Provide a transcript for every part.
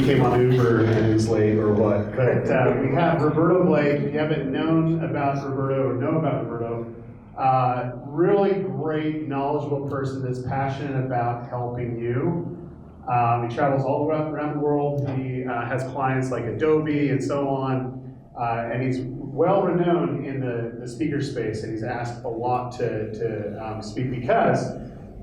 Came on Uber and he's late or what. But we have Roberto Blake. If you haven't known about Roberto or know about Roberto, really great, knowledgeable person that's passionate about helping you. He travels all around the world. He has clients like Adobe and so on. And he's well renowned in the speaker space, and he's asked a lot to speak because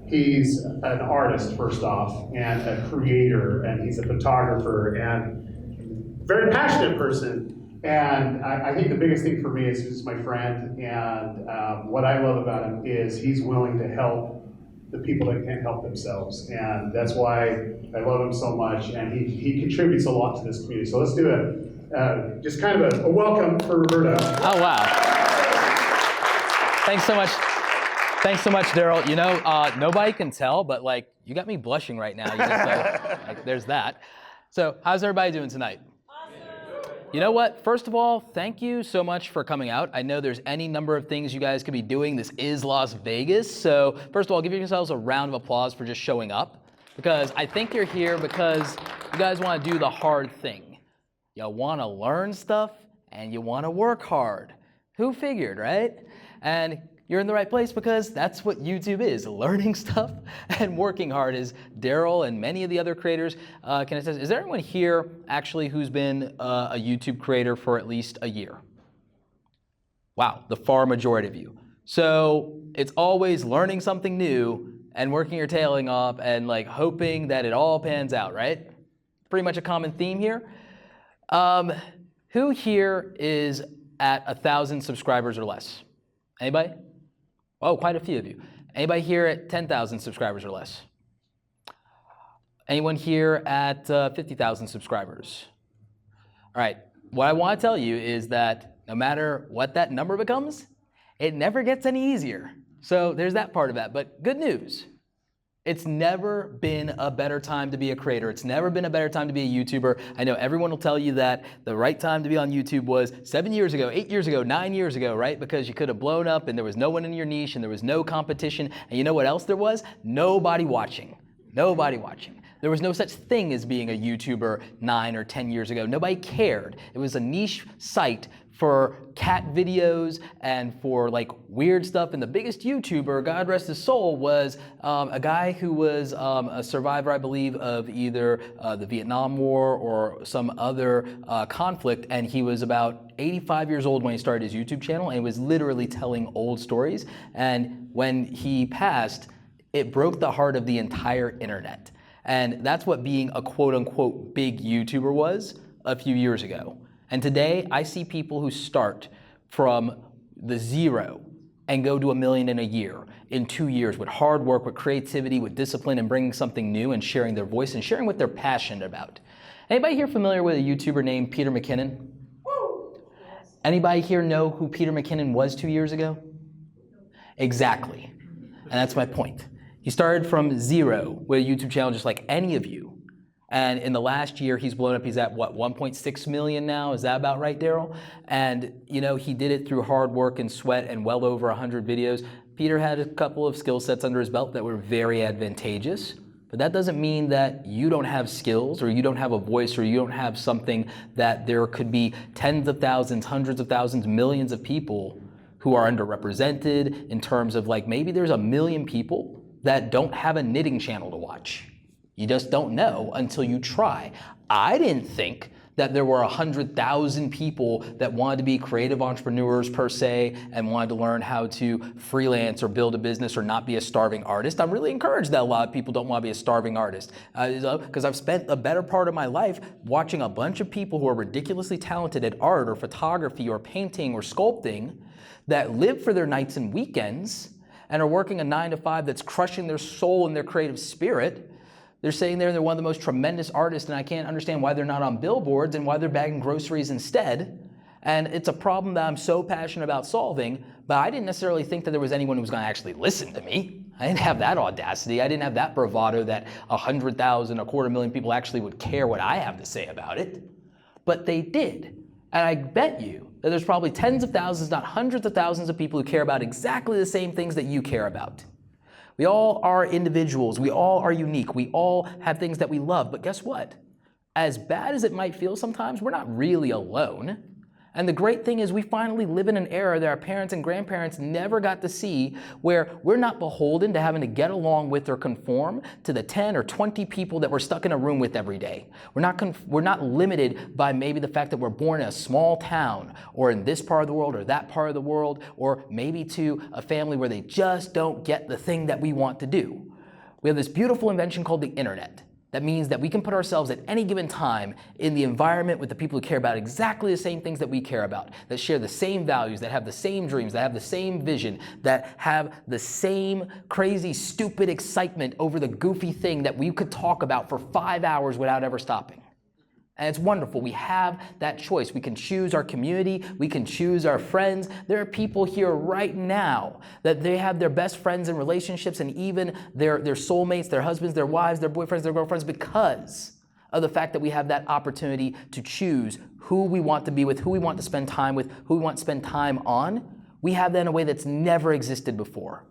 he's an artist, first off, and a creator, and he's a photographer, and very passionate person. And I think the biggest thing for me is he's my friend, and what I love about him is he's willing to help the people that can't help themselves. And that's why I love him so much, and he contributes a lot to this community. So let's do just kind of a welcome for Roberto. Oh, wow. Thanks so much. Thanks so much, Daryl. You know, nobody can tell, but like, you got me blushing right now. You just, like, there's that. So, how's everybody doing tonight? Awesome. You know what? First of all, thank you so much for coming out. I know there's any number of things you guys could be doing. This is Las Vegas. So, first of all, give yourselves a round of applause for just showing up, because I think you're here because you guys want to do the hard thing. You want to learn stuff and you want to work hard. Who figured, right? And you're in the right place because that's what YouTube is, learning stuff and working hard, as Daryl and many of the other creators can attest. Is there anyone here actually who's been a YouTube creator for at least a year? Wow, the far majority of you. So it's always learning something new and working your tailing off and like hoping that it all pans out, right? Pretty much a common theme here. Who here is at 1,000 subscribers or less? Anybody? Oh, quite a few of you. Anybody here at 10,000 subscribers or less? Anyone here at 50,000 subscribers? All right, what I want to tell you is that no matter what that number becomes, it never gets any easier. So there's that part of that, but good news. It's never been a better time to be a creator. It's never been a better time to be a YouTuber. I know everyone will tell you that the right time to be on YouTube was 7 years ago, 8 years ago, 9 years ago, right? Because you could have blown up and there was no one in your niche and there was no competition. And you know what else there was? Nobody watching. Nobody watching. There was no such thing as being a YouTuber 9 or 10 years ago. Nobody cared. It was a niche site for cat videos and for like weird stuff. And the biggest YouTuber, God rest his soul, was a guy who was a survivor, I believe, of either the Vietnam War or some other conflict. And he was about 85 years old when he started his YouTube channel, and he was literally telling old stories. And when he passed, it broke the heart of the entire internet. And that's what being a quote unquote big YouTuber was a few years ago. And today I see people who start from the zero and go to 1 million in a year, in 2 years, with hard work, with creativity, with discipline, and bringing something new and sharing their voice and sharing what they're passionate about. Anybody here familiar with a YouTuber named Peter Mckinnon? Yes. Anybody here know who Peter Mckinnon was 2 years ago? Exactly. And that's my point. He started from zero with a YouTube channel just like any of you. And in the last year, he's blown up. He's at what, 1.6 million now? Is that about right, Daryl? And you know, he did it through hard work and sweat and well over 100 videos. Peter had a couple of skill sets under his belt that were very advantageous. But that doesn't mean that you don't have skills or you don't have a voice or you don't have something that there could be tens of thousands, hundreds of thousands, millions of people who are underrepresented in terms of like maybe there's 1 million people that don't have a knitting channel to watch. You just don't know until you try. I didn't think that there were 100,000 people that wanted to be creative entrepreneurs per se and wanted to learn how to freelance or build a business or not be a starving artist. I'm really encouraged that a lot of people don't want to be a starving artist because I've spent a better part of my life watching a bunch of people who are ridiculously talented at art or photography or painting or sculpting that live for their nights and weekends and are working a 9 to 5 that's crushing their soul and their creative spirit. They're sitting there and they're one of the most tremendous artists, and I can't understand why they're not on billboards and why they're bagging groceries instead. And it's a problem that I'm so passionate about solving, but I didn't necessarily think that there was anyone who was gonna actually listen to me. I didn't have that audacity. I didn't have that bravado that 100,000, 250,000 people actually would care what I have to say about it. But they did. And I bet you that there's probably tens of thousands, not hundreds of thousands of people who care about exactly the same things that you care about. We all are individuals. We all are unique. We all have things that we love. But guess what? as bad as it might feel sometimes, we're not really alone. And the great thing is we finally live in an era that our parents and grandparents never got to see, where we're not beholden to having to get along with or conform to the 10 or 20 people that we're stuck in a room with every day. We're not limited by maybe the fact that we're born in a small town or in this part of the world or that part of the world, or maybe to a family where they just don't get the thing that we want to do. We have this beautiful invention called the internet. That means that we can put ourselves at any given time in the environment with the people who care about exactly the same things that we care about, that share the same values, that have the same dreams, that have the same vision, that have the same crazy, stupid excitement over the goofy thing that we could talk about for 5 hours without ever stopping. And it's wonderful. We have that choice. We can choose our community. We can choose our friends. There are people here right now that they have their best friends and relationships, and even their soulmates, their husbands, their wives, their boyfriends, their girlfriends, because of the fact that we have that opportunity to choose who we want to be with, who we want to spend time with, who we want to spend time on. We have that in a way that's never existed before.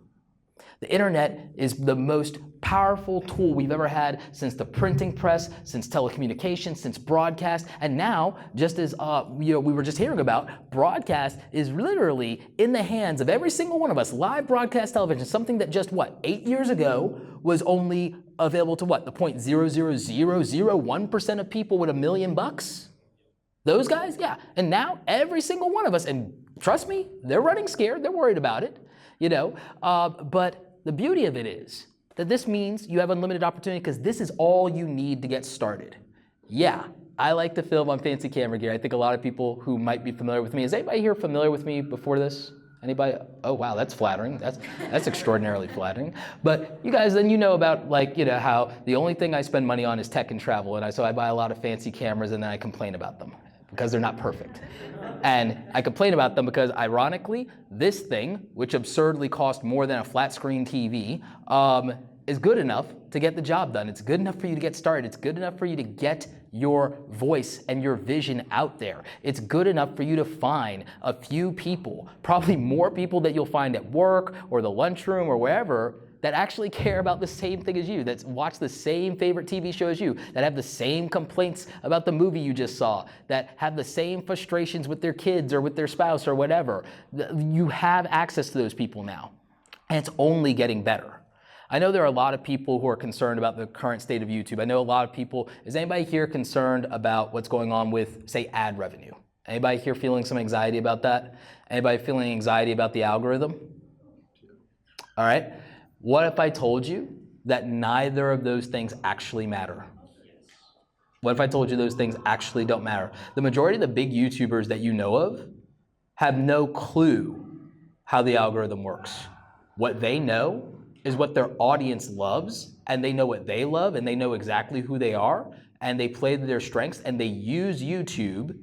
The internet is the most powerful tool we've ever had since the printing press, since telecommunications, since broadcast, and now, just as we were just hearing about, broadcast is literally in the hands of every single one of us. Live broadcast television, something that just 8 years ago was only available to the 0.00001% of people with $1 million. Those guys, yeah, and now every single one of us, and trust me, they're running scared, they're worried about it. But the beauty of it is that this means you have unlimited opportunity, because this is all you need to get started. Yeah, I like to film on fancy camera gear. I think a lot of people who might be familiar with me. Is anybody here familiar with me before this? Anybody? Oh wow, that's flattering. That's extraordinarily flattering. But you guys, then about how the only thing I spend money on is tech and travel, and so I buy a lot of fancy cameras and then I complain about them because they're not perfect. And I complain about them because, ironically, this thing, which absurdly cost more than a flat screen TV, is good enough to get the job done. It's good enough for you to get started. It's good enough for you to get your voice and your vision out there. It's good enough for you to find a few people, probably more people that you'll find at work or the lunchroom or wherever, that actually care about the same thing as you, that watch the same favorite TV show as you, that have the same complaints about the movie you just saw, that have the same frustrations with their kids or with their spouse or whatever. You have access to those people now, and it's only getting better. I know there are a lot of people who are concerned about the current state of YouTube. I know a lot of people, is anybody here concerned about what's going on with, say, ad revenue? Anybody here feeling some anxiety about that? Anybody feeling anxiety about the algorithm? All right. What if I told you that neither of those things actually matter? What if I told you those things actually don't matter? The majority of the big YouTubers that you know of have no clue how the algorithm works. What they know is what their audience loves, and they know what they love, and they know exactly who they are, and they play to their strengths, and they use YouTube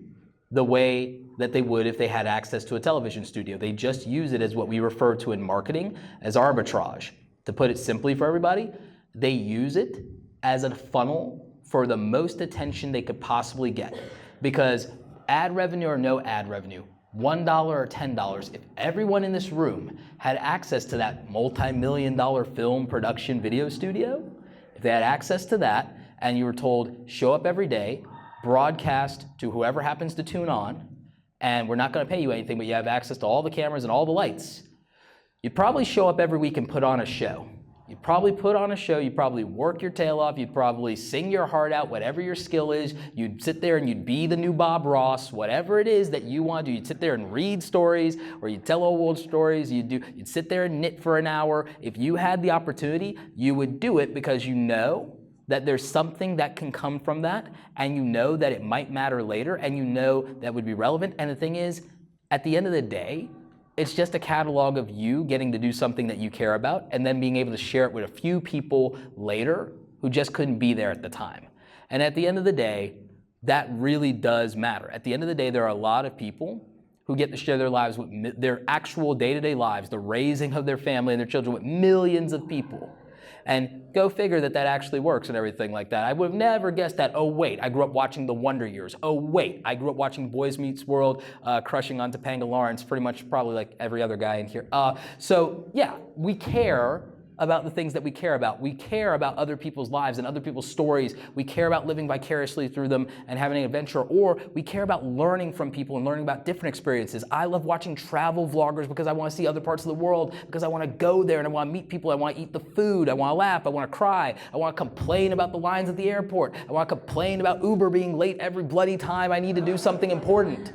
the way that they would if they had access to a television studio. They just use it as what we refer to in marketing as arbitrage. To put it simply for everybody, they use it as a funnel for the most attention they could possibly get. Because ad revenue or no ad revenue, $1 or $10, if everyone in this room had access to that multi-million-dollar film production video studio, if they had access to that and you were told, show up every day, broadcast to whoever happens to tune on, and we're not going to pay you anything, but you have access to all the cameras and all the lights, you'd probably show up every week and put on a show. You'd probably put on a show, you'd probably work your tail off, you'd probably sing your heart out, whatever your skill is. You'd sit there and you'd be the new Bob Ross, whatever it is that you want to do. You'd sit there and read stories, or you'd tell old stories, you'd sit there and knit for an hour. If you had the opportunity, you would do it because you know that there's something that can come from that, and you know that it might matter later, and you know that would be relevant. And the thing is, at the end of the day, it's just a catalog of you getting to do something that you care about and then being able to share it with a few people later who just couldn't be there at the time. And at the end of the day, that really does matter. At the end of the day, there are a lot of people who get to share their lives with their actual day-to-day lives, the raising of their family and their children with millions of people. And go figure that actually works and everything like that. I would have never guessed that. Oh wait, I grew up watching The Wonder Years. Oh wait, I grew up watching Boys Meets World, crushing on Topanga Lawrence, pretty much probably like every other guy in here. So yeah, we care about the things that we care about. We care about other people's lives and other people's stories. We care about living vicariously through them and having an adventure, or we care about learning from people and learning about different experiences. I love watching travel vloggers because I want to see other parts of the world, because I want to go there and I want to meet people. I want to eat the food. I want to laugh. I want to cry. I want to complain about the lines at the airport. I want to complain about Uber being late every bloody time I need to do something important.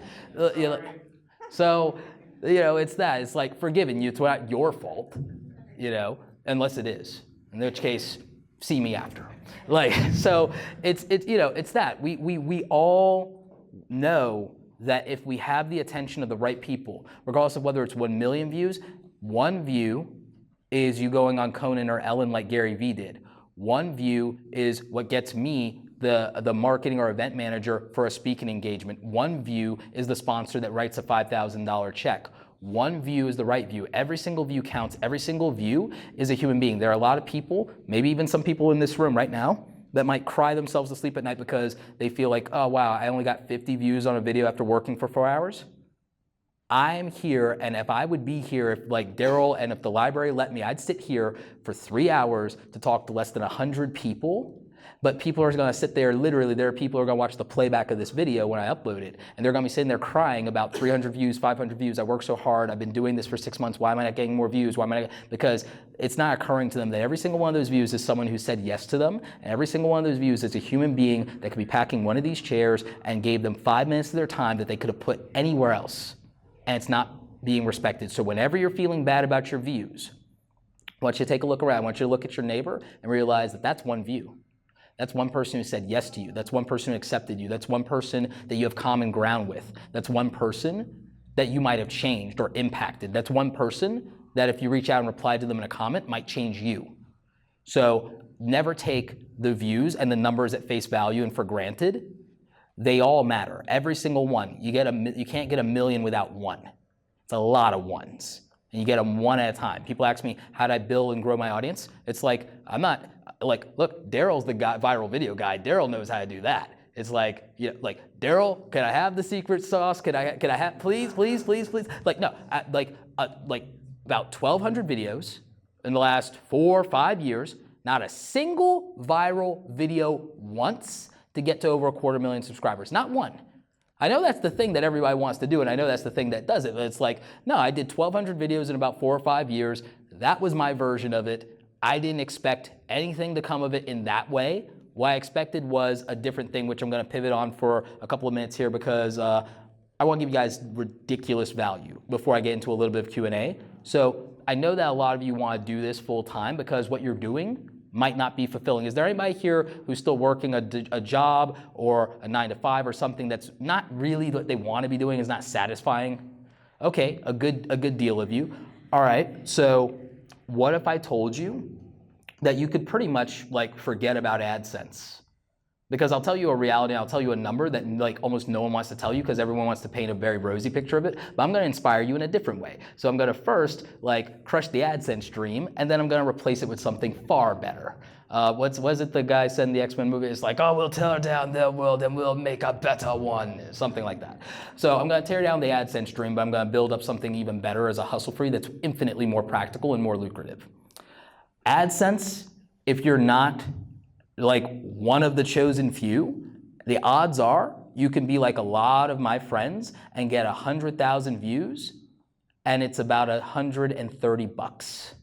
So, it's that. It's like forgiving you. It's not your fault, unless it is. In which case, see me after. So it's that. We all know that if we have the attention of the right people, regardless of whether it's 1 million views, one view is you going on Conan or Ellen like Gary Vee did. One view is what gets me the marketing or event manager for a speaking engagement. One view is the sponsor that writes a $5,000 check. One view is the right view. Every single view counts. Every single view is a human being. There are a lot of people, maybe even some people in this room right now, that might cry themselves to sleep at night because they feel like, oh wow, I only got 50 views on a video after working for 4 hours. I'm here, and if I would be here, if like Daryl and if the library let me, I'd sit here for 3 hours to talk to less than 100 people. But people are going to sit there, literally, there are people who are going to watch the playback of this video when I upload it, and they're going to be sitting there crying about 300 views, 500 views. I worked so hard. I've been doing this for 6 months. Why am I not getting more views? Why am I not? Because it's not occurring to them that every single one of those views is someone who said yes to them, and every single one of those views is a human being that could be packing one of these chairs and gave them 5 minutes of their time that they could have put anywhere else, and it's not being respected. So whenever you're feeling bad about your views, I want you to take a look around. I want you to look at your neighbor and realize that that's one view. That's one person who said yes to you. That's one person who accepted you. That's one person that you have common ground with. That's one person that you might have changed or impacted. That's one person that if you reach out and reply to them in a comment might change you. So never take the views and the numbers at face value and for granted. They all matter, every single one. You can't get 1 million without one. It's a lot of ones. And you get them one at a time. People ask me, how do I build and grow my audience? It's like, I'm not, like, look, Daryl's the guy, viral video guy. Daryl knows how to do that. It's like, Daryl, can I have the secret sauce? Can I have, please? Like, no, like about 1,200 videos in the last 4 or 5 years, not a single viral video once to get to over 250,000 subscribers, not one. I know that's the thing that everybody wants to do, and I know that's the thing that does it, but it's like, no, I did 1,200 videos in about 4 or 5 years. That was my version of it. I didn't expect anything to come of it in that way. What I expected was a different thing, which I'm going to pivot on for a couple of minutes here because I want to give you guys ridiculous value before I get into a little bit of Q&A. So I know that a lot of you want to do this full time because what you're doing might not be fulfilling. Is there anybody here who's still working a job or a 9 to 5 or something that's not really what they want to be doing, is not satisfying? Okay, a good deal of you. All right, so what if I told you that you could pretty much like forget about AdSense? Because I'll tell you a reality, I'll tell you a number that like almost no one wants to tell you because everyone wants to paint a very rosy picture of it, but I'm gonna inspire you in a different way. So I'm gonna first like crush the AdSense dream, and then I'm gonna replace it with something far better. Was it the guy said in the X-Men movie? It's like, oh, we'll tear down their world and we'll make a better one, something like that. So I'm gonna tear down the AdSense dream, but I'm gonna build up something even better as a hustle free that's infinitely more practical and more lucrative. AdSense, if you're not like one of the chosen few, the odds are you can be like a lot of my friends and get 100,000 views, and it's about $130.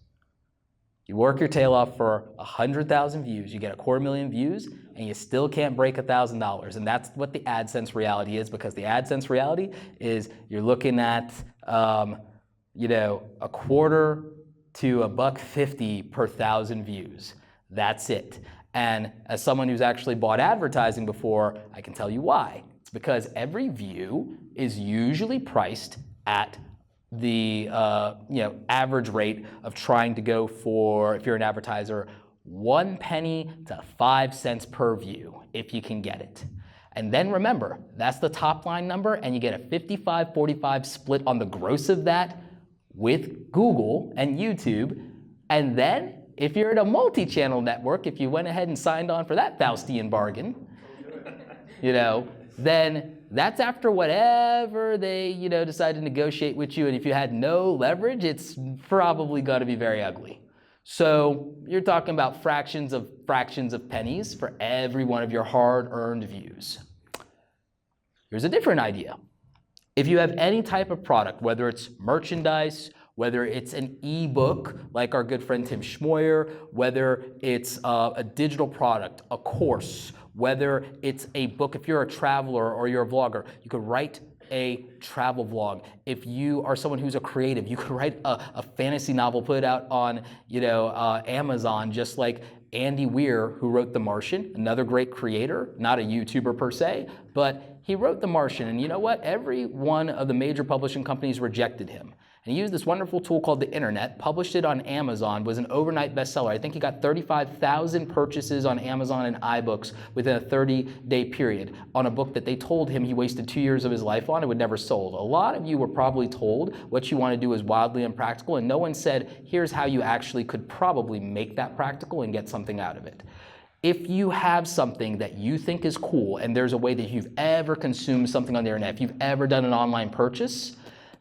You work your tail off for 100,000 views, you get 250,000 views, and you still can't break $1,000. And that's what the AdSense reality is, because the AdSense reality is you're looking at, $0.25 to $1.50 per 1,000 views. That's it. And as someone who's actually bought advertising before, I can tell you why. It's because every view is usually priced at the average rate of trying to go for, if you're an advertiser, 1 penny to 5 cents per view, if you can get it. And then remember, that's the top line number, and you get a 55-45 split on the gross of that with Google and YouTube. And then if you're at a multi-channel network, if you went ahead and signed on for that Faustian bargain, then that's after whatever they, decide to negotiate with you. And if you had no leverage, it's probably going to be very ugly. So you're talking about fractions of pennies for every one of your hard-earned views. Here's a different idea. If you have any type of product, whether it's merchandise, whether it's an ebook like our good friend Tim Schmoyer, whether it's a digital product, a course, whether it's a book, if you're a traveler or you're a vlogger, you could write a travel vlog. If you are someone who's a creative, you could write a fantasy novel, put it out on Amazon, just like Andy Weir, who wrote The Martian, another great creator, not a YouTuber per se, but he wrote The Martian, and you know what? Every one of the major publishing companies rejected him. And he used this wonderful tool called the internet, published it on Amazon, was an overnight bestseller. I think he got 35,000 purchases on Amazon and iBooks within a 30-day period on a book that they told him he wasted 2 years of his life on and would never sold. A lot of you were probably told what you want to do is wildly impractical, and no one said, here's how you actually could probably make that practical and get something out of it. If you have something that you think is cool, and there's a way that you've ever consumed something on the internet, if you've ever done an online purchase,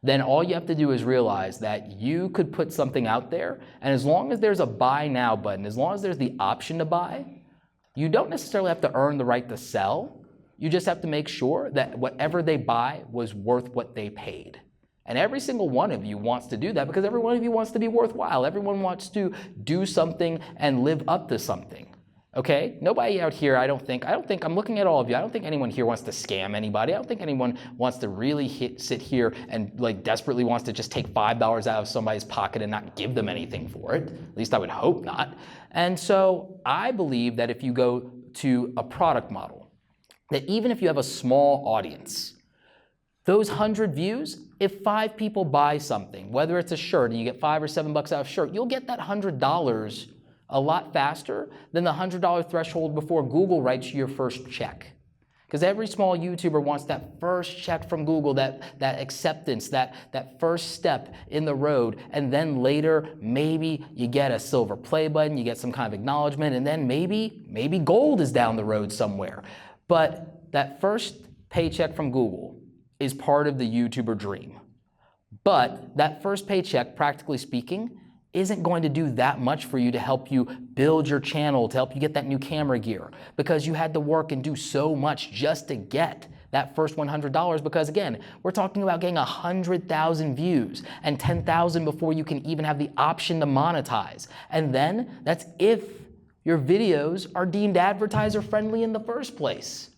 then all you have to do is realize that you could put something out there, and as long as there's a buy now button, as long as there's the option to buy, you don't necessarily have to earn the right to sell. You just have to make sure that whatever they buy was worth what they paid. And every single one of you wants to do that because every one of you wants to be worthwhile. Everyone wants to do something and live up to something. Okay? Nobody out here, I don't think, I'm looking at all of you, I don't think anyone here wants to scam anybody. I don't think anyone wants to really sit here and like desperately wants to just take $5 out of somebody's pocket and not give them anything for it. At least I would hope not. And so I believe that if you go to a product model, that even if you have a small audience, those 100 views, if 5 people buy something, whether it's a shirt and you get $5 or $7 out of a shirt, you'll get that $100 a lot faster than the $100 threshold before Google writes you your first check. Because every small YouTuber wants that first check from Google, that acceptance, that first step in the road, and then later maybe you get a silver play button, you get some kind of acknowledgement, and then maybe gold is down the road somewhere. But that first paycheck from Google is part of the YouTuber dream. But that first paycheck, practically speaking, isn't going to do that much for you to help you build your channel, to help you get that new camera gear, because you had to work and do so much just to get that first $100, because again, we're talking about getting 100,000 views and 10,000 before you can even have the option to monetize. And then that's if your videos are deemed advertiser friendly in the first place.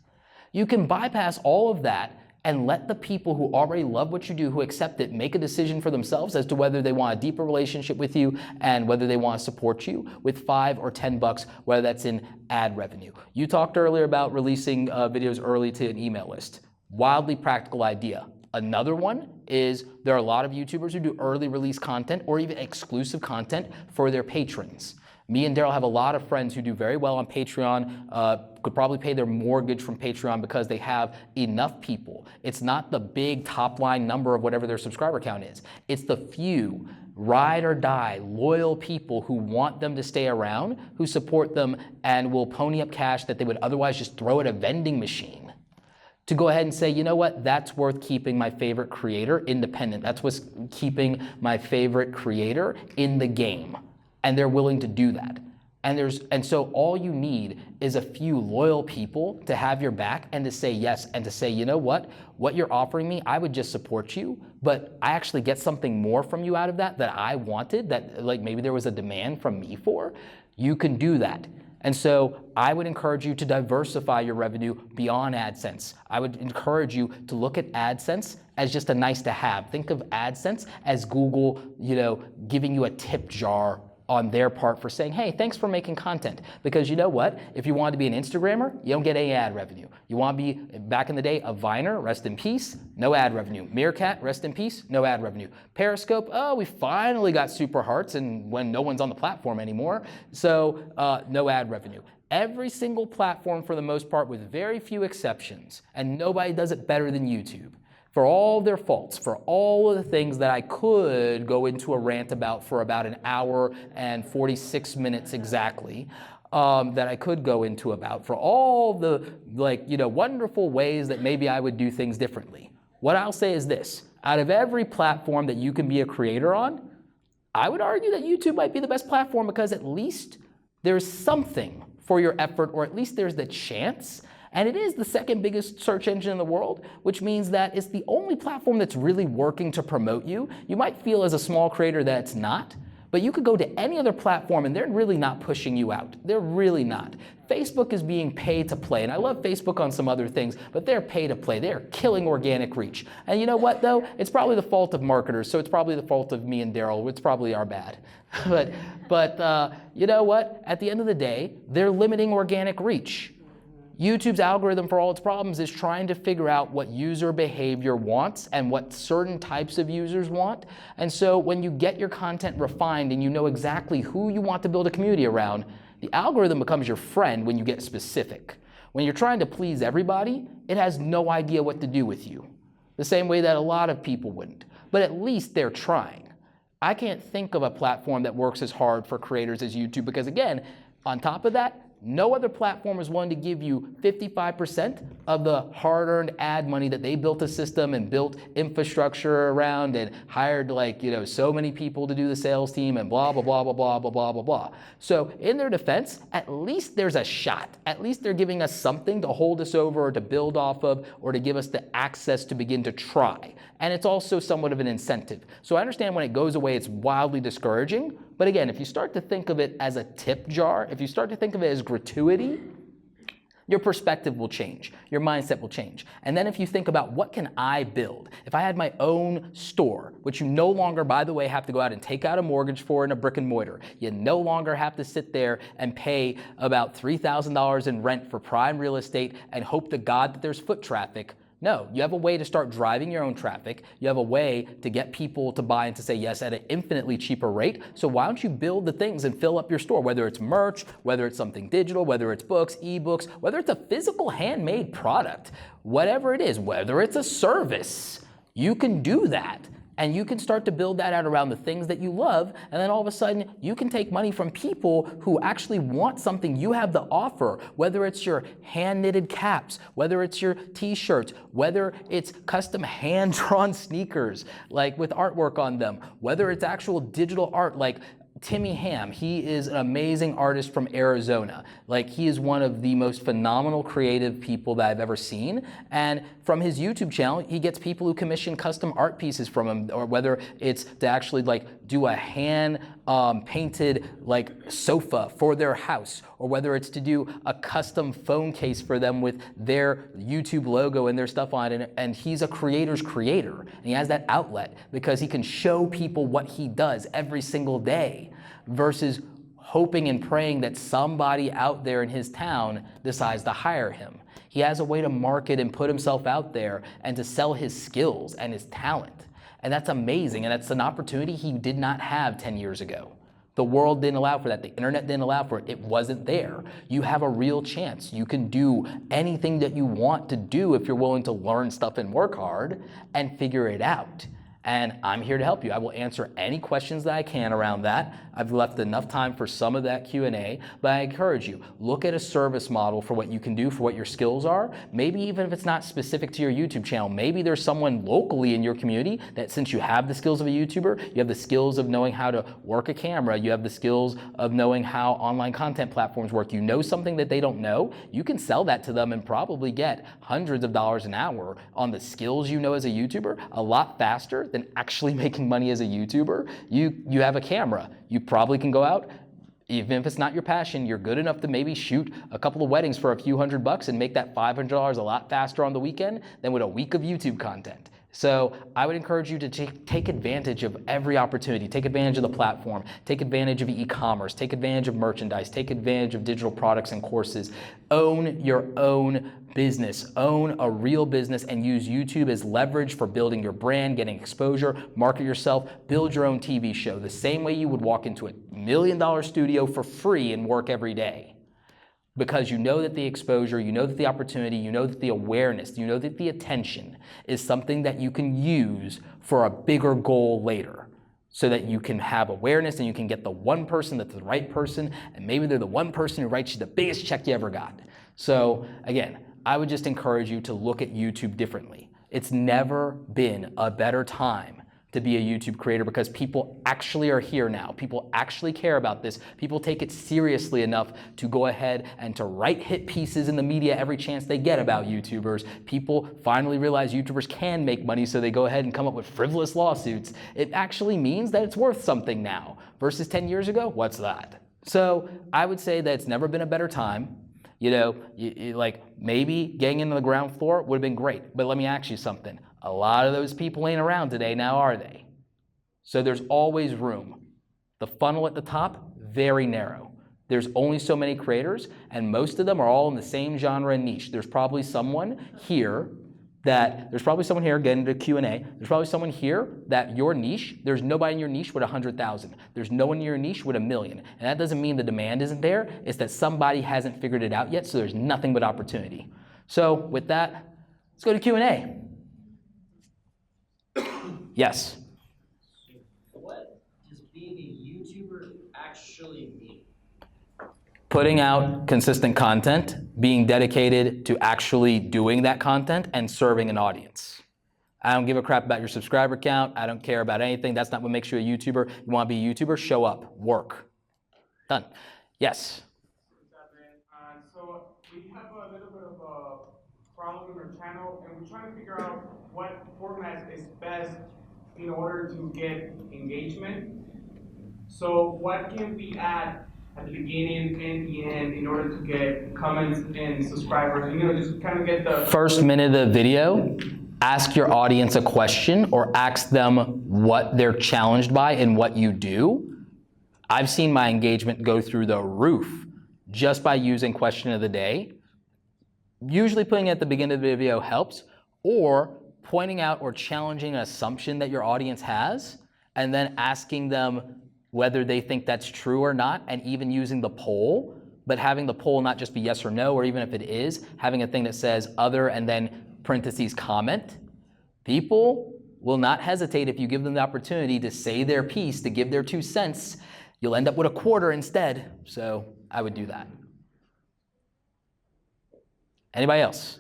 You can bypass all of that and let the people who already love what you do, who accept it, make a decision for themselves as to whether they want a deeper relationship with you and whether they want to support you with $5 or $10, whether that's in ad revenue. You talked earlier about releasing videos early to an email list. Wildly practical idea. Another one is there are a lot of YouTubers who do early release content or even exclusive content for their patrons. Me and Daryl have a lot of friends who do very well on Patreon, could probably pay their mortgage from Patreon because they have enough people. It's not the big top line number of whatever their subscriber count is. It's the few ride or die, loyal people who want them to stay around, who support them and will pony up cash that they would otherwise just throw at a vending machine. To go ahead and say, you know what, that's worth keeping my favorite creator independent. That's what's keeping my favorite creator in the game. And they're willing to do that. And so all you need is a few loyal people to have your back and to say yes and to say, you know what you're offering me, I would just support you, but I actually get something more from you out of that I wanted, that like maybe there was a demand from me for. You can do that. And so I would encourage you to diversify your revenue beyond AdSense. I would encourage you to look at AdSense as just a nice to have. Think of AdSense as Google, giving you a tip jar on their part for saying, hey, thanks for making content. Because you know what? If you want to be an Instagrammer, you don't get any ad revenue. You want to be, back in the day, a Viner, rest in peace, no ad revenue. Meerkat, rest in peace, no ad revenue. Periscope, oh, we finally got super hearts and when no one's on the platform anymore, so no ad revenue. Every single platform for the most part with very few exceptions, and nobody does it better than YouTube. For all their faults, for all of the things that I could go into a rant about for about an hour and 46 minutes exactly, that I could go into about, for all the wonderful ways that maybe I would do things differently. What I'll say is this: out of every platform that you can be a creator on, I would argue that YouTube might be the best platform because at least there's something for your effort, or at least there's the chance. And it is the second biggest search engine in the world, which means that it's the only platform that's really working to promote you. You might feel as a small creator that it's not, but you could go to any other platform and they're really not pushing you out. They're really not. Facebook is being pay to play, and I love Facebook on some other things, but they're pay to play. They're killing organic reach. And you know what though? It's probably the fault of marketers, so it's probably the fault of me and Daryl. It's probably our bad. but you know what? At the end of the day, they're limiting organic reach. YouTube's algorithm, for all its problems, is trying to figure out what user behavior wants and what certain types of users want. And so when you get your content refined and you know exactly who you want to build a community around, the algorithm becomes your friend when you get specific. When you're trying to please everybody, it has no idea what to do with you. The same way that a lot of people wouldn't. But at least they're trying. I can't think of a platform that works as hard for creators as YouTube because, again, on top of that, no other platform is willing to give you 55% of the hard-earned ad money that they built a system and built infrastructure around and hired so many people to do the sales team and blah, blah, blah, blah, blah, blah, blah, blah, blah. So in their defense, at least there's a shot. At least they're giving us something to hold us over or to build off of or to give us the access to begin to try. And it's also somewhat of an incentive. So I understand when it goes away, it's wildly discouraging. But again, if you start to think of it as a tip jar, if you start to think of it as gratuity, your perspective will change, your mindset will change. And then if you think about what can I build? If I had my own store, which you no longer, by the way, have to go out and take out a mortgage for in a brick and mortar. You no longer have to sit there and pay about $3,000 in rent for prime real estate and hope to God that there's foot traffic. No, you have a way to start driving your own traffic. You have a way to get people to buy and to say yes at an infinitely cheaper rate. So why don't you build the things and fill up your store, whether it's merch, whether it's something digital, whether it's books, ebooks, whether it's a physical handmade product, whatever it is, whether it's a service, you can do that. And you can start to build that out around the things that you love, and then all of a sudden you can take money from people who actually want something you have to offer, whether it's your hand-knitted caps, whether it's your t-shirts, whether it's custom hand-drawn sneakers, like with artwork on them, whether it's actual digital art, like Timmy Ham. He is an amazing artist from Arizona. He is one of the most phenomenal creative people that I've ever seen. And from his YouTube channel, he gets people who commission custom art pieces from him, or whether it's to actually do a hand painted sofa for their house, or whether it's to do a custom phone case for them with their YouTube logo and their stuff on it. And he's a creator's creator, and he has that outlet because he can show people what he does every single day versus hoping and praying that somebody out there in his town decides to hire him. He has a way to market and put himself out there and to sell his skills and his talent. And that's amazing, and that's an opportunity he did not have 10 years ago. The world didn't allow for that. The internet didn't allow for it. It wasn't there. You have a real chance. You can do anything that you want to do if you're willing to learn stuff and work hard and figure it out. And I'm here to help you. I will answer any questions that I can around that. I've left enough time for some of that Q&A, but I encourage you, look at a service model for what you can do, for what your skills are. Maybe even if it's not specific to your YouTube channel, maybe there's someone locally in your community that, since you have the skills of a YouTuber, you have the skills of knowing how to work a camera, you have the skills of knowing how online content platforms work, you know something that they don't know, you can sell that to them and probably get hundreds of dollars an hour on the skills you know as a YouTuber a lot faster than actually making money as a YouTuber. You have a camera. You probably can go out, even if it's not your passion, you're good enough to maybe shoot a couple of weddings for a few $100 and make that $500 a lot faster on the weekend than with a week of YouTube content. So I would encourage you to take advantage of every opportunity. Take advantage of the platform. Take advantage of e-commerce. Take advantage of merchandise. Take advantage of digital products and courses. Own your own business. Own a real business and use YouTube as leverage for building your brand, getting exposure, market yourself, build your own TV show the same way you would walk into $1 million studio for free and work every day. Because you know that the exposure, you know that the opportunity, you know that the awareness, you know that the attention is something that you can use for a bigger goal later. So that you can have awareness and you can get the one person that's the right person, and maybe they're the one person who writes you the biggest check you ever got. So again, I would just encourage you to look at YouTube differently. It's never been a better time to be a YouTube creator because people actually are here now. People actually care about this. People take it seriously enough to go ahead and to write hit pieces in the media every chance they get about YouTubers. People finally realize YouTubers can make money, so they go ahead and come up with frivolous lawsuits. It actually means that it's worth something now versus 10 years ago. What's that? So I would say that it's never been a better time. You know, like maybe getting into the ground floor would have been great, but let me ask you something. A lot of those people ain't around today now, are they? So there's always room. The funnel at the top, very narrow. There's only so many creators, and most of them are all in the same genre and niche. There's probably someone here getting into Q&A. There's probably someone here that your niche, there's nobody in your niche with 100,000. There's no one in your niche with 1 million. And that doesn't mean the demand isn't there. It's that somebody hasn't figured it out yet, so there's nothing but opportunity. So with that, let's go to Q&A. Yes? What does being a YouTuber actually mean? Putting out consistent content, being dedicated to actually doing that content and serving an audience. I don't give a crap about your subscriber count. I don't care about anything. That's not what makes you a YouTuber. You want to be a YouTuber? Show up, work. Done. Yes? What's up, man? So we have a little bit of a problem in our channel, and we're trying to figure out what format is best in order to get engagement. So what can we add at the beginning and the end in order to get comments and subscribers, and just kind of get the first minute of the video, ask your audience a question or ask them what they're challenged by and what you do. I've seen my engagement go through the roof just by using question of the day. Usually putting it at the beginning of the video helps, or pointing out or challenging an assumption that your audience has, and then asking them whether they think that's true or not, and even using the poll, but having the poll not just be yes or no, or even if it is, having a thing that says other and then parentheses comment. People will not hesitate if you give them the opportunity to say their piece, to give their 2 cents. You'll end up with a quarter instead, so I would do that. Anybody else?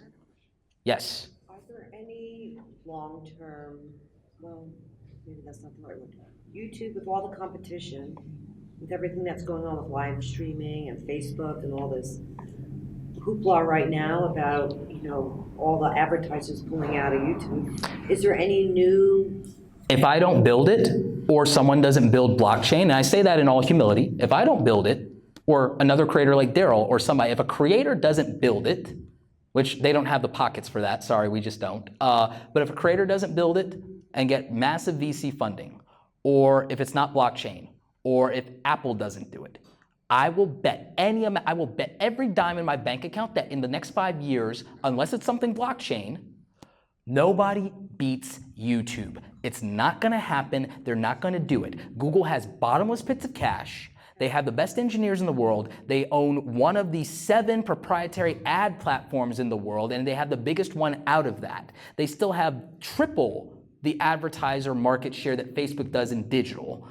Yes? Are there any long-term, well, maybe that's not the right word, YouTube with all the competition, with everything that's going on with live streaming and Facebook and all this hoopla right now about, all the advertisers pulling out of YouTube, is there any new? If I don't build it, or someone doesn't build blockchain, and I say that in all humility, if I don't build it, or another creator like Daryl or somebody, if a creator doesn't build it, which they don't have the pockets for that, sorry, we just don't. But if a creator doesn't build it and get massive VC funding, or if it's not blockchain, or if Apple doesn't do it, I will bet every dime in my bank account that in the next 5 years, unless it's something blockchain, nobody beats YouTube. It's not gonna happen, they're not gonna do it. Google has bottomless pits of cash. They have the best engineers in the world. They own one of the 7 proprietary ad platforms in the world, and they have the biggest one out of that. They still have triple the advertiser market share that Facebook does in digital.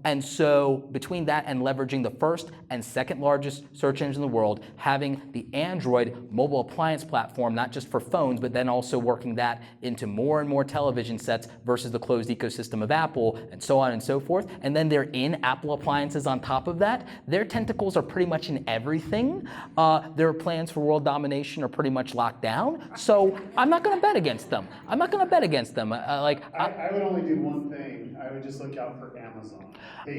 And so between that and leveraging the first and second largest search engine in the world, having the Android mobile appliance platform, not just for phones, but then also working that into more and more television sets versus the closed ecosystem of Apple, and so on and so forth. And then they're in Apple appliances on top of that. Their tentacles are pretty much in everything. Their plans for world domination are pretty much locked down. So I'm not gonna bet against them. I would only do one thing. I would just look out for Amazon. They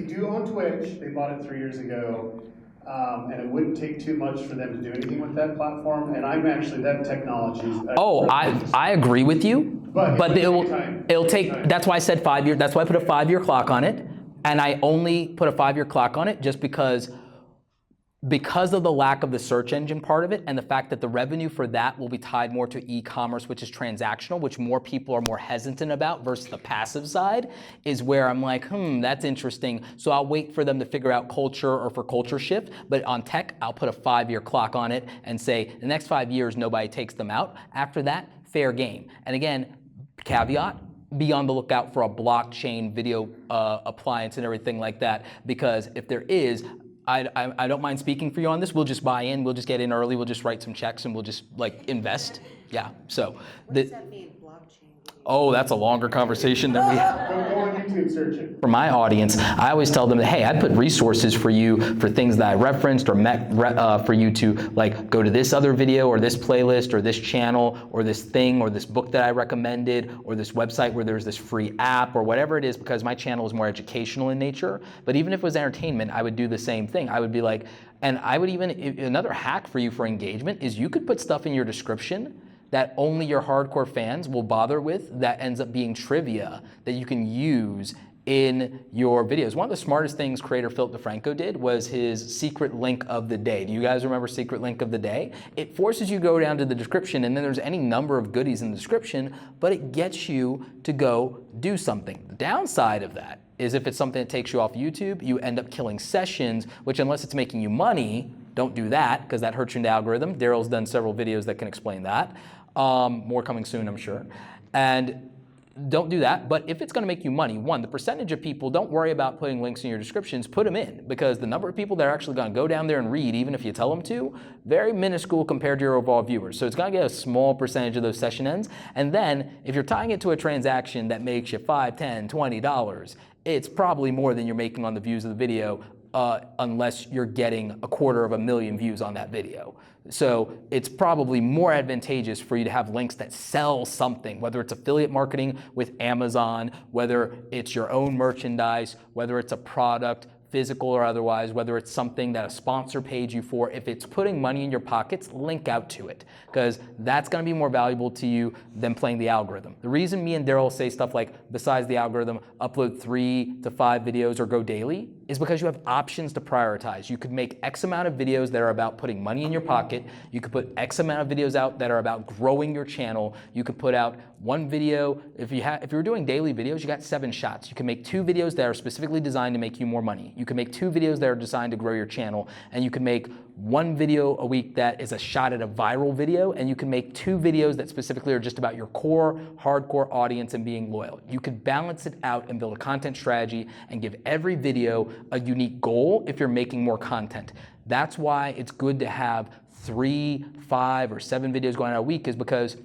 do own Twitch. They bought it 3 years ago. And it wouldn't take too much for them to do anything with that platform. And I'm actually, that technology. I agree with you. But it'll take, that's why I said 5 years. That's why I put a 5-year clock on it. And I only put a 5-year clock on it just because of the lack of the search engine part of it, and the fact that the revenue for that will be tied more to e-commerce, which is transactional, which more people are more hesitant about versus the passive side, is where I'm like, that's interesting. So I'll wait for them to figure out culture or for culture shift. But on tech, I'll put a 5-year clock on it and say the next 5 years, nobody takes them out. After that, fair game. And again, caveat, be on the lookout for a blockchain video appliance and everything like that, because if there is, I don't mind speaking for you on this. We'll just buy in. We'll just get in early. We'll just write some checks and we'll just invest. Yeah. So What does that mean, blockchain? Oh, that's a longer conversation than we have. Go on YouTube, search it. For my audience, I always tell them that, hey, I put resources for you for things that I referenced or for you to like go to this other video or this playlist or this channel or this thing or this book that I recommended or this website where there's this free app or whatever it is, because my channel is more educational in nature. But even if it was entertainment, I would do the same thing. I would be like, and I would even, another hack for you for engagement is you could put stuff in your description that only your hardcore fans will bother with, that ends up being trivia that you can use in your videos. One of the smartest things creator Philip DeFranco did was his secret link of the day. Do you guys remember secret link of the day? It forces you to go down to the description, and then there's any number of goodies in the description, but it gets you to go do something. The downside of that is if it's something that takes you off YouTube, you end up killing sessions, which unless it's making you money, don't do that, because that hurts you in the algorithm. Daryl's done several videos that can explain that. More coming soon, I'm sure. And don't do that. But if it's going to make you money, one, the percentage of people, don't worry about putting links in your descriptions, put them in, because the number of people that are actually going to go down there and read, even if you tell them to, very minuscule compared to your overall viewers. So it's going to get a small percentage of those session ends. And then if you're tying it to a transaction that makes you $5, $10, $20, it's probably more than you're making on the views of the video, unless you're getting 250,000 views on that video. So it's probably more advantageous for you to have links that sell something, whether it's affiliate marketing with Amazon, whether it's your own merchandise, whether it's a product, physical or otherwise, whether it's something that a sponsor paid you for. If it's putting money in your pockets, link out to it, because that's going to be more valuable to you than playing the algorithm. The reason me and Daryl say stuff like, besides the algorithm, upload 3 to 5 videos or go daily, is because you have options to prioritize. You could make X amount of videos that are about putting money in your pocket. You could put X amount of videos out that are about growing your channel. You could put out one video. If you're doing daily videos, you got 7 shots. You can make 2 videos that are specifically designed to make you more money. You can make 2 videos that are designed to grow your channel, and you can make 1 video a week that is a shot at a viral video, and you can make 2 videos that specifically are just about your core, hardcore audience and being loyal. You could balance it out and build a content strategy and give every video a unique goal if you're making more content. That's why it's good to have 3, 5, or 7 videos going out a week, is because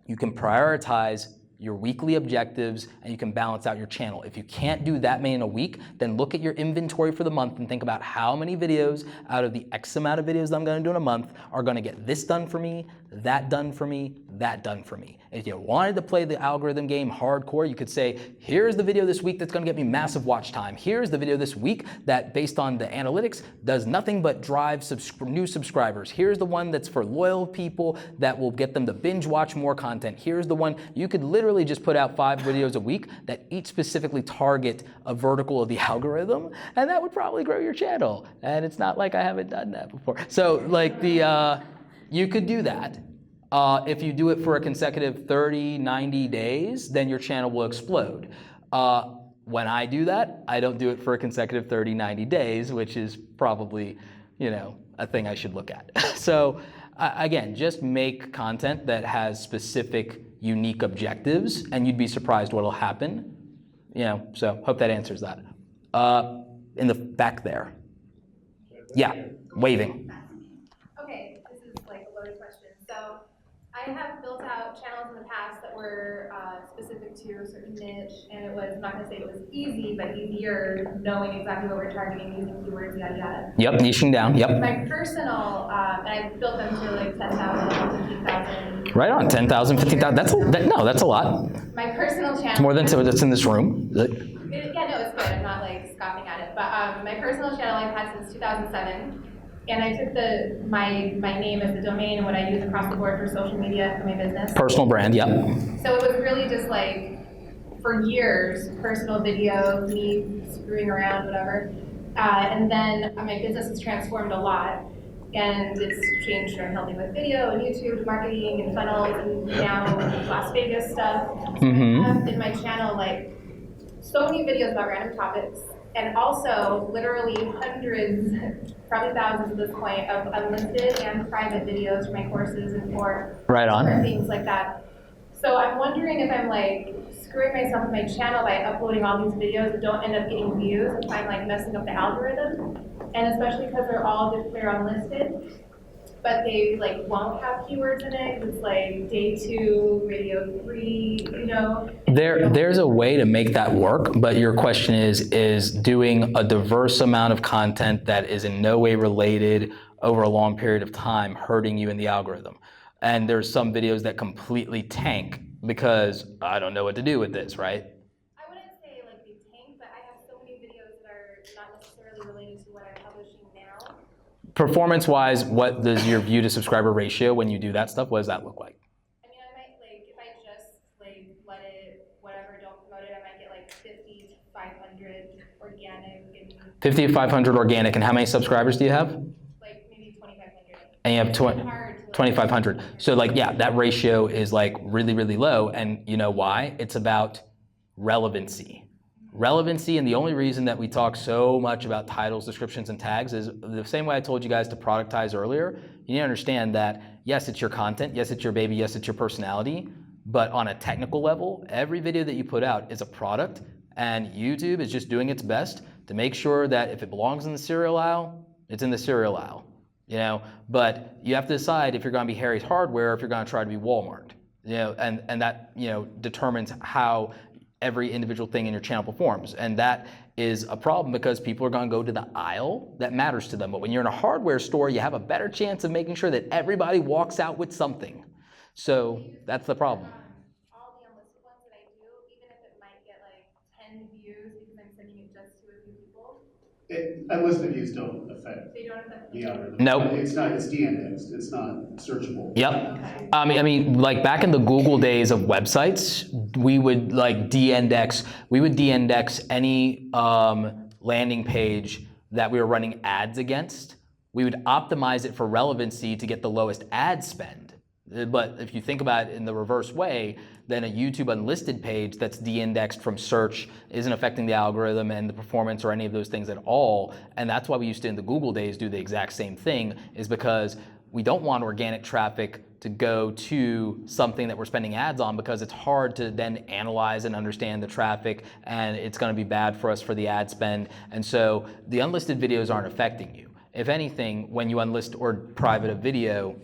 you can prioritize your weekly objectives and you can balance out your channel. If you can't do that many in a week, then look at your inventory for the month and think about how many videos out of the X amount of videos that I'm gonna do in a month are gonna get this done for me, that done for me, that done for me. If you wanted to play the algorithm game hardcore, you could say, here's the video this week that's gonna get me massive watch time. Here's the video this week that, based on the analytics, does nothing but drive new subscribers. Here's the one that's for loyal people that will get them to binge watch more content. Here's the one. You could literally just put out 5 videos a week that each specifically target a vertical of the algorithm, and that would probably grow your channel. And it's not like I haven't done that before. So like you could do that. If you do it for a consecutive 30, 90 days, then your channel will explode. When I do that, I don't do it for a consecutive 30, 90 days, which is probably, a thing I should look at. So again, just make content that has specific, unique objectives, and you'd be surprised what'll happen. So hope that answers that. In the back there. Yeah, waving. Okay, this is like a loaded question. So I have built out channels in the past that were specific to a certain niche, and it was, I'm not going to say it was easy, but easier knowing exactly what we're targeting, using keywords, yada yada. Yep, niching down, yep. My personal, and I built them to like 10,000, 15,000. Right on, 10,000, 15,000, that's a lot. My personal channel. It's more than that's in this room. Yeah, no, it's good. I'm not like scoffing at it. But my personal channel I've had since 2007. And I took my name as the domain and what I use across the board for social media for my business. Personal brand, yep. So it was really just like, for years, personal videos, me screwing around, whatever. And then my business has transformed a lot. And it's changed from helping with video and YouTube, marketing and funnels, and now Las Vegas stuff. Mm-hmm. I have in my channel like so many videos about random topics, and also literally hundreds, probably thousands at this point, of unlisted and private videos for my courses and for things like that. So I'm wondering if I'm like screwing myself with my channel by uploading all these videos that don't end up getting views, if I'm like messing up the algorithm, and especially because they're unlisted. but they like won't have keywords in it, 'cause it's like day 2, video 3, you know? There's a way to make that work, but your question is doing a diverse amount of content that is in no way related over a long period of time hurting you in the algorithm? And there's some videos that completely tank because I don't know what to do with this, right? I wouldn't say like they tank, but I have so many videos that are not necessarily related to what I'm publishing now. Performance-wise, what does your view to subscriber ratio when you do that stuff, what does that look like? I mean, I might like, if I just like let it, whatever, don't promote it, I might get like 50 to 500 organic and 50 to 500 organic, and how many subscribers do you have? like maybe 2,500. And you have It's hard to, like, 2,500. So like, yeah, that ratio is like really, really low. And you know why? It's about relevancy. Relevancy, and the only reason that we talk so much about titles, descriptions, and tags is the same way I told you guys to productize earlier. You need to understand that, yes, it's your content, yes, it's your baby, yes, it's your personality, but on a technical level, every video that you put out is a product, and YouTube is just doing its best to make sure that if it belongs in the cereal aisle, it's in the cereal aisle. You know, but you have to decide if you're going to be Harry's Hardware, or if you're going to try to be Walmart. You know, and that, you know, determines how every individual thing in your channel performs. And that is a problem because people are going to go to the aisle that matters to them. But when you're in a hardware store, you have a better chance of making sure that everybody walks out with something. So that's the problem. All the unlisted ones that I do, even if it might get like 10 views because I'm sending it just to a few people, Unlisted views don't affect they don't affect the me. algorithm. Nope. It's not, it's de-indexed, it's not searchable. Yep. Okay. I mean, like back in the Google days of websites, we would like de-index any landing page that we were running ads against. We would optimize it for relevancy to get the lowest ad spend. But if you think about it in the reverse way, then a YouTube unlisted page that's de-indexed from search isn't affecting the algorithm and the performance or any of those things at all. And that's why we used to, in the Google days, do the exact same thing, is because we don't want organic traffic to go to something that we're spending ads on, because it's hard to then analyze and understand the traffic, and it's going to be bad for us for the ad spend. And so the unlisted videos aren't affecting you. If anything, when you unlist or private a video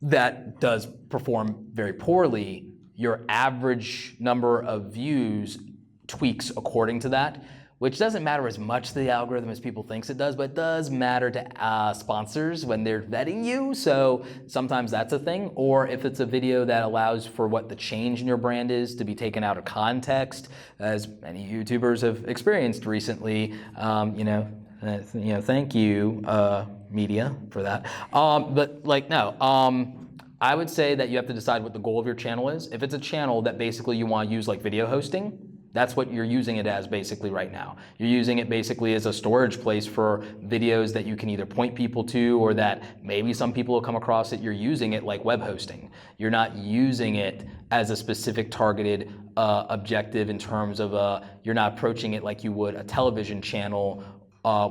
that does perform very poorly, your average number of views tweaks according to that, which doesn't matter as much to the algorithm as people thinks it does, but it does matter to sponsors when they're vetting you. So sometimes that's a thing. Or if it's a video that allows for what the change in your brand is to be taken out of context, as many YouTubers have experienced recently, thank you, media, for that. I would say that you have to decide what the goal of your channel is. If it's a channel that basically you want to use like video hosting, that's what you're using it as basically right now. You're using it basically as a storage place for videos that you can either point people to, or that maybe some people will come across it. You're using it like web hosting. You're not using it as a specific targeted objective in terms of, you're not approaching it like you would a television channel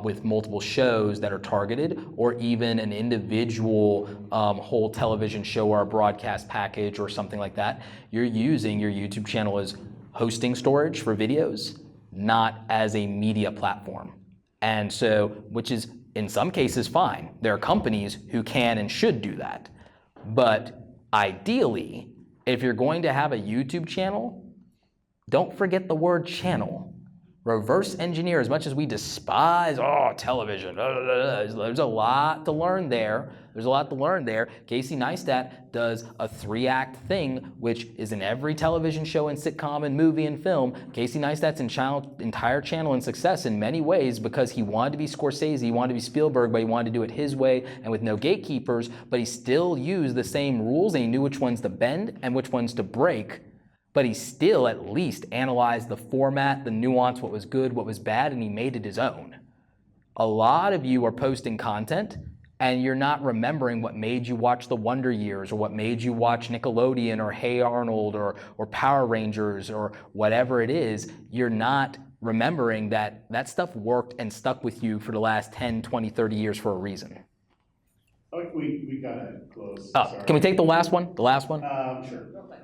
with multiple shows that are targeted, or even an individual whole television show or a broadcast package or something like that. You're using your YouTube channel as hosting storage for videos, not as a media platform. And so, which is in some cases fine. There are companies who can and should do that. But ideally, if you're going to have a YouTube channel, don't forget the word channel. Reverse engineer, as much as we despise, television, there's a lot to learn there. Casey Neistat does a 3-act thing, which is in every television show and sitcom and movie and film. Casey Neistat's entire channel and success in many ways because he wanted to be Scorsese, he wanted to be Spielberg, but he wanted to do it his way and with no gatekeepers, but he still used the same rules, and he knew which ones to bend and which ones to break. But he still at least analyzed the format, the nuance, what was good, what was bad, and he made it his own. A lot of you are posting content and you're not remembering what made you watch The Wonder Years, or what made you watch Nickelodeon, or Hey Arnold, or Power Rangers, or whatever it is. You're not remembering that that stuff worked and stuck with you for the last 10, 20, 30 years for a reason. We gotta close. Can we take the last one? Sure. Real quick.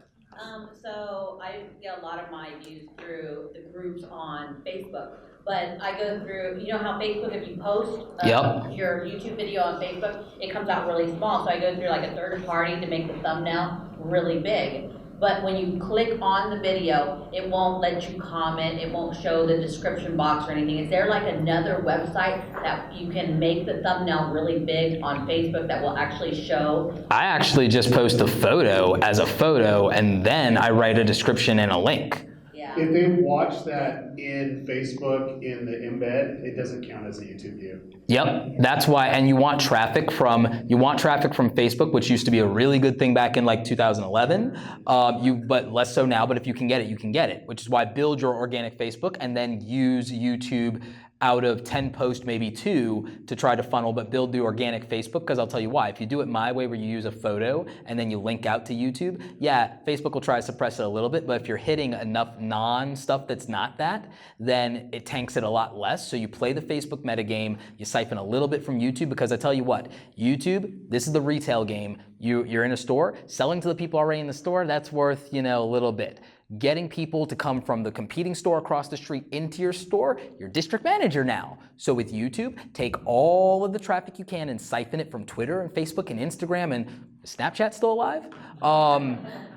So I get a lot of my views through the groups on Facebook. but I go through, you know how Facebook, if you post Yep. your YouTube video on Facebook, it comes out really small. So I go through like a third party to make the thumbnail really big. But when you click on the video, it won't let you comment, it won't show the description box or anything. Is there like another website that you can make the thumbnail really big on Facebook that will actually show? I actually just post a photo as a photo, and then I write a description and a link. Yeah. If they watch that in Facebook in the embed, it doesn't count as a YouTube view. Yep, that's why, and you want traffic from Facebook, which used to be a really good thing back in like 2011, but less so now, but if you can get it, you can get it, which is why build your organic Facebook and then use YouTube out of 10 posts, maybe 2 to try to funnel, but build the organic Facebook, because I'll tell you why. If you do it my way where you use a photo and then you link out to YouTube, yeah, Facebook will try to suppress it a little bit, but if you're hitting enough non-stuff that's not that, then it tanks it a lot less. So you play the Facebook metagame, you siphon a little bit from YouTube, because I tell you what, YouTube, this is the retail game. You're in a store, selling to the people already in the store, that's worth, a little bit. Getting people to come from the competing store across the street into your store, you're district manager now. So with YouTube, take all of the traffic you can and siphon it from Twitter and Facebook and Instagram, and is Snapchat still alive?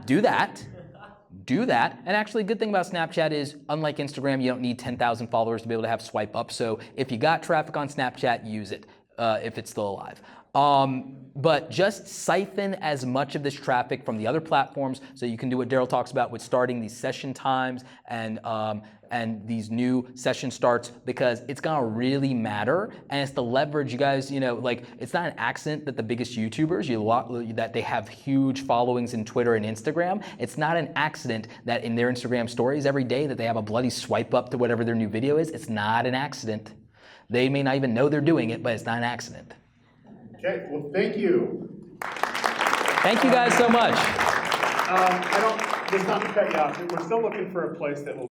Do that. And actually, a good thing about Snapchat is, unlike Instagram, you don't need 10,000 followers to be able to have swipe up. So if you got traffic on Snapchat, use it if it's still alive. But just siphon as much of this traffic from the other platforms so you can do what Daryl talks about with starting these session times and these new session starts, because it's gonna really matter, and it's the leverage, you guys, it's not an accident that the biggest YouTubers, that they have huge followings in Twitter and Instagram. It's not an accident that in their Instagram stories every day that they have a bloody swipe up to whatever their new video is. It's not an accident. They may not even know they're doing it, but it's not an accident. Okay, well, thank you. Thank you guys so much. Just not to cut you off, we're still looking for a place that will